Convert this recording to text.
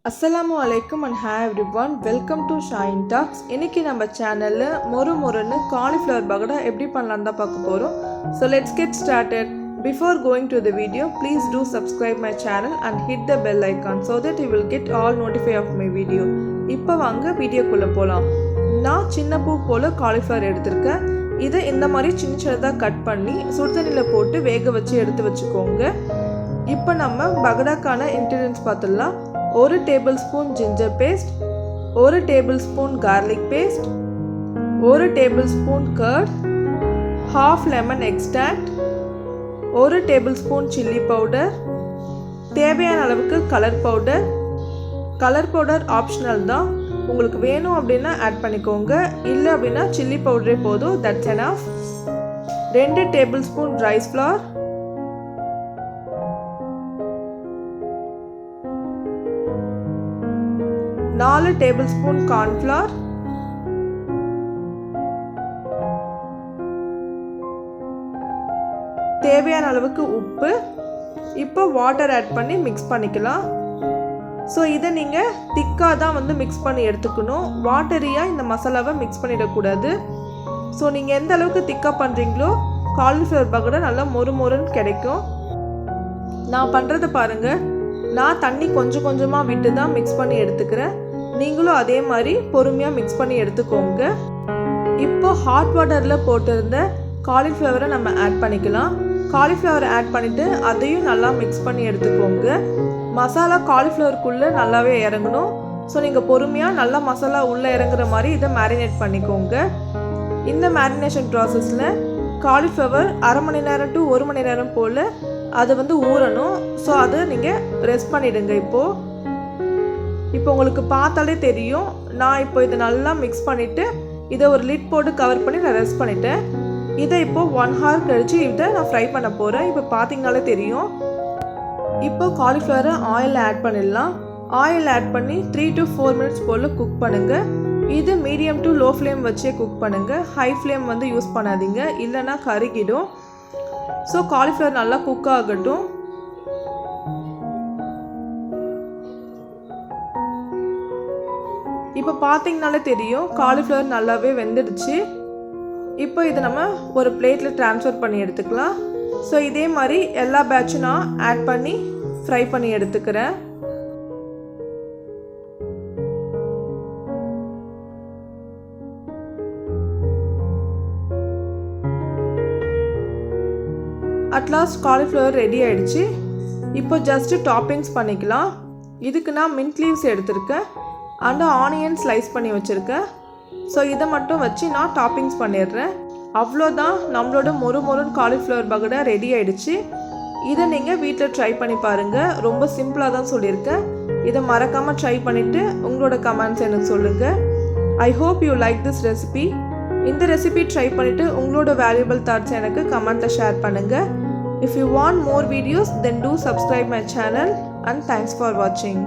Assalamu alaikum and hi everyone, welcome to Shayin talks. இன்னைக்கு நம்ம சேனல்ல மொறுன்னு cauliflower pakoda எப்படி பண்ணலாம் தான் பார்க்க போறோம். So let's get started. Before going to the video, please do subscribe my channel and hit the bell icon so that you will get all notified of my video. இப்போ வாங்க வீடியோக்குள்ள போலாம். நான் சின்ன பூ போல cauliflower எடுத்துர்க்கேன். இதை இந்த மாதிரி சின்னதா கட் பண்ணி சுடுதண்ணில போட்டு வேக வச்சு எடுத்து வச்சுக்கோங்க. இப்போ நம்ம பகடாக்கான இன்கிரிடியன்ட்ஸ் பார்த்தலாம். 1 tablespoon ginger paste, 1 tablespoon garlic paste, 1 tablespoon curd, half lemon extract, 1 tablespoon chili powder, தேவையான அளவுக்கு கலர் பவுடர் ஆப்ஷனல் தான். உங்களுக்கு வேணும் அப்படின்னா ஆட் பண்ணிக்கோங்க, இல்லை அப்படின்னா சில்லி பவுடரே போதும், that's enough. 2 tablespoon rice flour, 4 tablespoon corn flour, தேவையான அளவுக்கு உப்பு. இப்போ வாட்டர் ஆட் பண்ணி மிக்ஸ் பண்ணிக்கலாம். ஸோ இதை நீங்கள் திக்காக தான் மிக்ஸ் பண்ணி எடுத்துக்கணும், வாட்டரியாக இந்த மசாலாவை மிக்ஸ் பண்ணிடக்கூடாது. ஸோ நீங்கள் எந்த அளவுக்கு திக்காக பண்ணுறீங்களோ காலிஃப்ளவர் பக்கோடா நல்லா மொறுன்னு கிடைக்கும். நான் பண்ணுறதை பாருங்கள், நான் தண்ணி கொஞ்சமாக விட்டு தான் மிக்ஸ் பண்ணி எடுத்துக்கிறேன். நீங்களும் அதே மாதிரி பொறுமையாக மிக்ஸ் பண்ணி எடுத்துக்கோங்க. இப்போ ஹாட் வாட்டரில் போட்டிருந்த காலிஃப்ளவரை நம்ம ஆட் பண்ணிக்கலாம். காலிஃப்ளவரை ஆட் பண்ணிவிட்டு அதையும் நல்லா மிக்ஸ் பண்ணி எடுத்துக்கோங்க. மசாலா காலிஃப்ளவருக்குள்ளே நல்லாவே இறங்கணும். ஸோ நீங்கள் பொறுமையாக நல்லா மசாலா உள்ளே இறங்குற மாதிரி இதை மேரினேட் பண்ணிக்கோங்க. இந்த மேரினேஷன் ப்ராசஸில் காலிஃப்ளவர் அரை மணி நேரம் டு 1 மணி நேரம் போல் அது ஊறணும். ஸோ அதை நீங்கள் ரெஸ்ட் பண்ணிவிடுங்க. இப்போ உங்களுக்கு பார்த்தாலே தெரியும், நான் இப்போ இதை நல்லா மிக்ஸ் பண்ணிவிட்டு இதை ஒரு லிட் போட்டு கவர் பண்ணி நான் ரெஸ்ட் பண்ணிவிட்டேன். இதை இப்போது 1 hour கழித்து இதை நான் ஃப்ரை பண்ண போகிறேன். இப்போ பார்த்தீங்கனாலே தெரியும். இப்போ காலிஃப்ளவரை ஆயிலில் ஆட் பண்ணிடலாம். ஆயில் ஆட் பண்ணி 3 to 4 minutes போல் குக் பண்ணுங்கள். இது மீடியம் டு லோ ஃப்ளேம் வச்சே குக் பண்ணுங்கள், ஹை ஃப்ளேம் யூஸ் பண்ணாதீங்க, இல்லைன்னா கருகிடும். ஸோ காலிஃப்ளவர் நல்லா குக் ஆகட்டும். இப்போ பார்த்தீங்கனாலே தெரியும் காலிஃப்ளவர் நல்லாவே வெந்துடுச்சு. இப்போ இதை நம்ம ஒரு பிளேட்டில் ட்ரான்ஸ்ஃபர் பண்ணி எடுத்துக்கலாம். ஸோ இதே மாதிரி எல்லா பேட்சும் நான் ஆட் பண்ணி ஃப்ரை பண்ணி எடுத்துக்கிறேன். அட்லாஸ்ட் காலிஃப்ளவர் ரெடி ஆகிடுச்சு. இப்போ ஜஸ்ட்டு டாப்பிங்ஸ் பண்ணிக்கலாம். இதுக்கு நான் மின்ட் லீவ்ஸ் எடுத்திருக்கேன் அண்ட் ஆனியன் ஸ்லைஸ் பண்ணி வச்சுருக்கேன். ஸோ இதை மட்டும் வச்சு நான் டாப்பிங்ஸ் பண்ணிடுறேன். அவ்வளோதான், நம்மளோட மொறுன்னு காலிஃப்ளவர் பக்கோடா ரெடி ஆகிடுச்சு. இதை நீங்கள் வீட்டில் ட்ரை பண்ணி பாருங்கள். ரொம்ப சிம்பிளாக தான் சொல்லியிருக்கேன். இதை மறக்காமல் ட்ரை பண்ணிவிட்டு உங்களோட கமெண்ட்ஸ் எனக்கு சொல்லுங்கள். I hope you like this recipe. இந்த ரெசிபி ட்ரை பண்ணிவிட்டு உங்களோட வேல்யூபிள் தாட்ஸ் எனக்கு கமெண்ட்டில் ஷேர் பண்ணுங்கள். If you want more videos, then do subscribe my channel and thanks for watching.